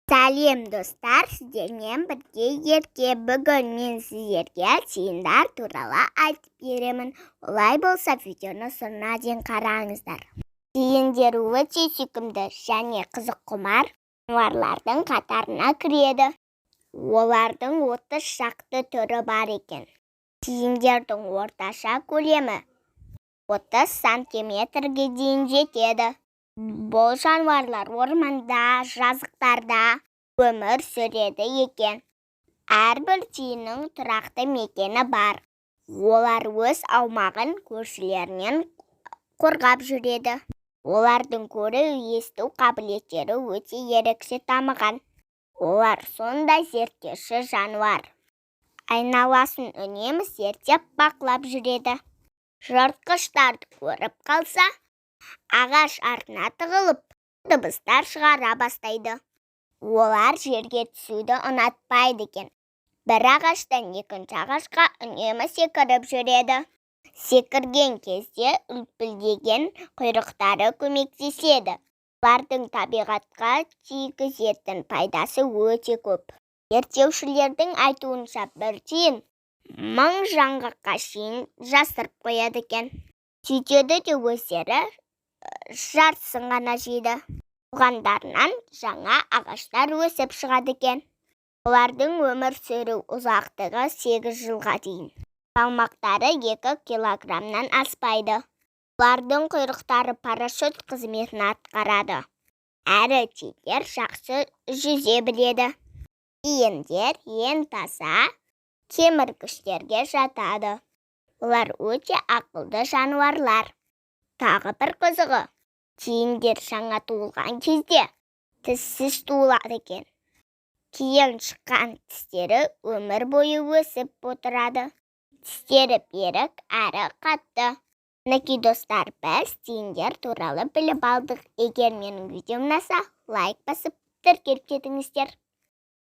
Сәлем достар, сіздермен бірге ерке. Бүгін мен сіздерге тиындар туралы айтып беремін. Олай болса, видеоны соңына дейін қараңыздар. Тиындар өте сүйкімді және қызыққұмар жануарлардың қатарына кіреді. Олардың 30 шақты түрі бар екен. Тиындардың орташа көлемі 30 сантиметрге дейін жетеді. Бұл жануарлар орманда, жазықтарда өмір сүреді екен. Әрбір тиынның тұрақты мекені бар. Олар өз аумағын көршілерінен қорғап жүреді. Олардың көру, есту қабілеттері өте ерекше дамыған. Олар сондай зерттеуші жануар. Айналасын үнемі зерттеп бақылап жүреді. Жыртқыштарды көріп қалса, ағаш артына тығылып, дыбыстар шығара бастайды. Олар жерге түсуді ұнатпайды екен. Бір ағаштан екінші ағашқа үнемі секіріп жүреді. Секірген кезде үлпілдеген құйрықтары көмектеседі. Олардың табиғатқа тигізетін пайдасы өте көп. Зерттеушілердің айтуынша бір тиын 1000 жаңғаққа шейін жасырып қояды екен. Сөйтеді де өздері жартысын ғана жейді. Туғандарынан жаңа ағаштар өсіп шығады екен. Олардың өмір сүру ұзақтығы 8 жылға дейін. Салмақтары 2 килограммнан аспайды. Олардың құйрықтары парашют қызметін атқарады. Әрі тиіндер жақсы жүзе біледі. Тиіндер ең таза кеміргіштерге жатады. Олар өте ақылды жануарлар. Тағы бір қызығы, тиіндер жаңа туылған кезде тіссіз туылады екен. Кейін шыққан тістері өмір бойы өсіп отырады. Тістері берік әрі қатты. Мінекей достар, біз тиіндер туралы біліп алдық. Егер менің видеом ұнаса, лайк басып тіркеліп кетіңіздер.